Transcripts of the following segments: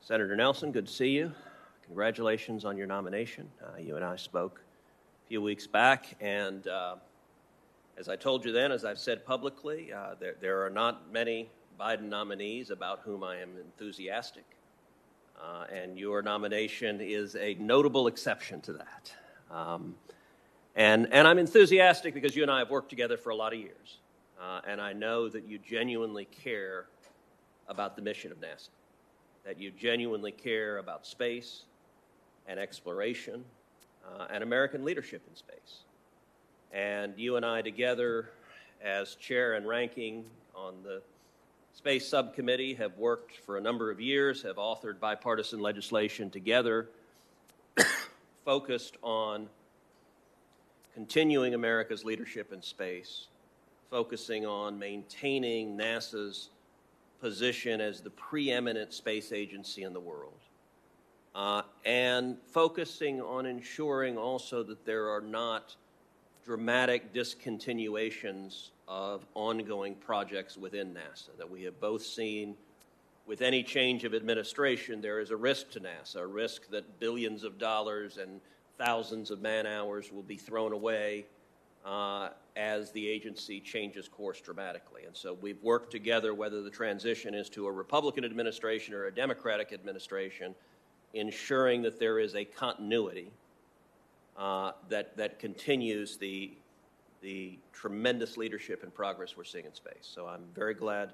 Senator Nelson, good to see you. Congratulations on your nomination. You and I spoke a few weeks back, and as I told you then, as I've said publicly, there are not many Biden nominees about whom I am enthusiastic, and your nomination is a notable exception to that. And I'm enthusiastic because you and I have worked together for a lot of years, and I know that you genuinely care about the mission of NASA, that you genuinely care about space and exploration and American leadership in space. And you and I together as chair and ranking on the Space Subcommittee have worked for a number of years, have authored bipartisan legislation together focused on continuing America's leadership in space, focusing on maintaining NASA's position as the preeminent space agency in the world, and focusing on ensuring also that there are not dramatic discontinuations of ongoing projects within NASA, that we have both seen with any change of administration, there is a risk to NASA, a risk that billions of dollars and thousands of man-hours will be thrown away as the agency changes course dramatically. And so we've worked together, whether the transition is to a Republican administration or a Democratic administration, ensuring that there is a continuity that continues the tremendous leadership and progress we're seeing in space. So I'm very glad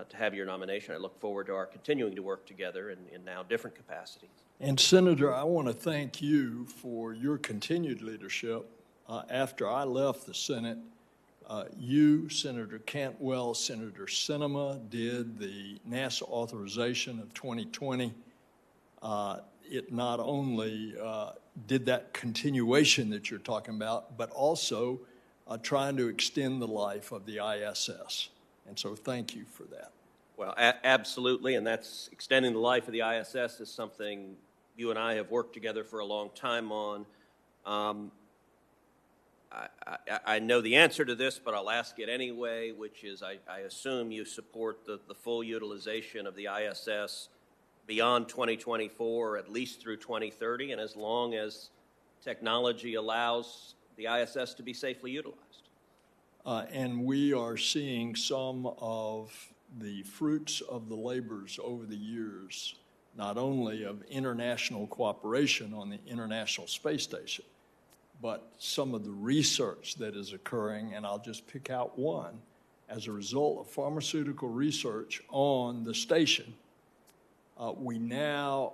to have your nomination. I look forward to our continuing to work together in now different capacities. And Senator, I want to thank you for your continued leadership. After I left the Senate, you, Senator Cantwell, Senator Sinema did the NASA authorization of 2020. It not only did that continuation that you're talking about, but also trying to extend the life of the ISS. And so thank you for that. Well, absolutely, and that's extending the life of the ISS is something you and I have worked together for a long time on. I know the answer to this, but I'll ask it anyway, which is I assume you support the full utilization of the ISS beyond 2024, or at least through 2030, and as long as technology allows the ISS to be safely utilized. And we are seeing some of the fruits of the labors over the years, not only of international cooperation on the International Space Station, but some of the research that is occurring, and I'll just pick out one. As a result of pharmaceutical research on the station, we now,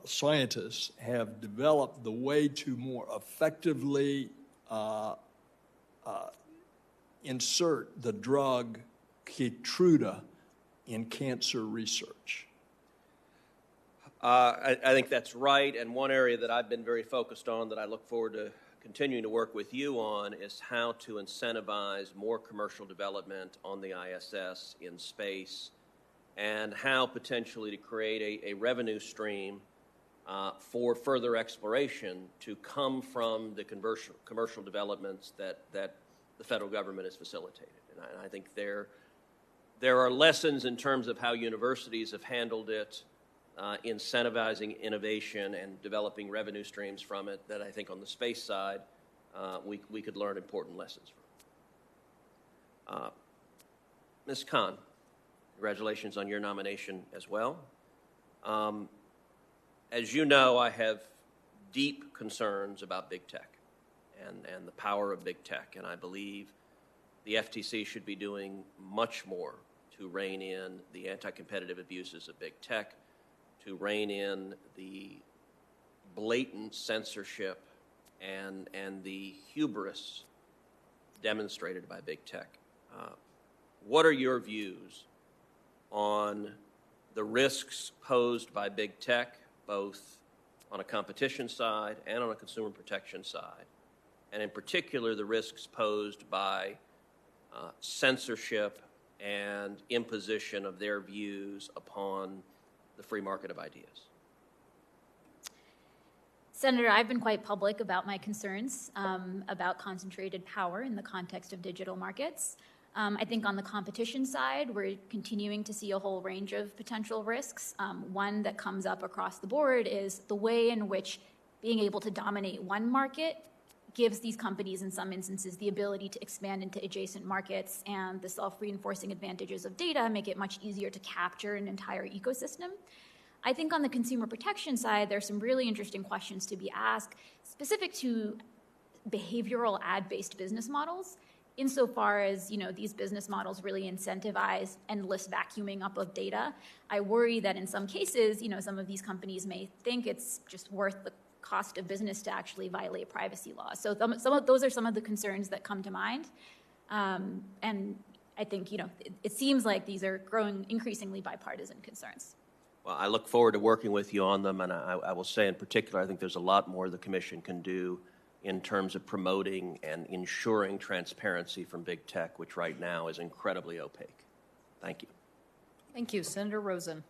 scientists have developed the way to more effectively insert the drug Keytruda in cancer research. I think that's right, and one area that I've been very focused on that I look forward to continuing to work with you on is how to incentivize more commercial development on the ISS in space, and how potentially to create a revenue stream for further exploration to come from the commercial developments that the federal government has facilitated. And I think there are lessons in terms of how universities have handled it, incentivizing innovation and developing revenue streams from it that I think on the space side we could learn important lessons from. Ms. Khan, congratulations on your nomination as well. As you know, I have deep concerns about big tech and the power of big tech, and I believe the FTC should be doing much more to rein in the anti-competitive abuses of big tech, to rein in the blatant censorship and the hubris demonstrated by big tech. What are your views on the risks posed by big tech, both on a competition side and on a consumer protection side, and in particular the risks posed by censorship and imposition of their views upon the free market of ideas? Senator, I've been quite public about my concerns about concentrated power in the context of digital markets. I think on the competition side, we're continuing to see a whole range of potential risks. One that comes up across the board is the way in which being able to dominate one market gives these companies, in some instances, the ability to expand into adjacent markets, and the self-reinforcing advantages of data make it much easier to capture an entire ecosystem. I think on the consumer protection side, there's some really interesting questions to be asked specific to behavioral ad-based business models, insofar as, these business models really incentivize endless vacuuming up of data. I worry that in some cases, some of these companies may think it's just worth the cost of business to actually violate privacy laws. So those are some of the concerns that come to mind. And I think, it seems like these are growing increasingly bipartisan concerns. Well, I look forward to working with you on them, and I will say in particular, I think there's a lot more the Commission can do in terms of promoting and ensuring transparency from big tech, which right now is incredibly opaque. Thank you. Thank you. Senator Rosen.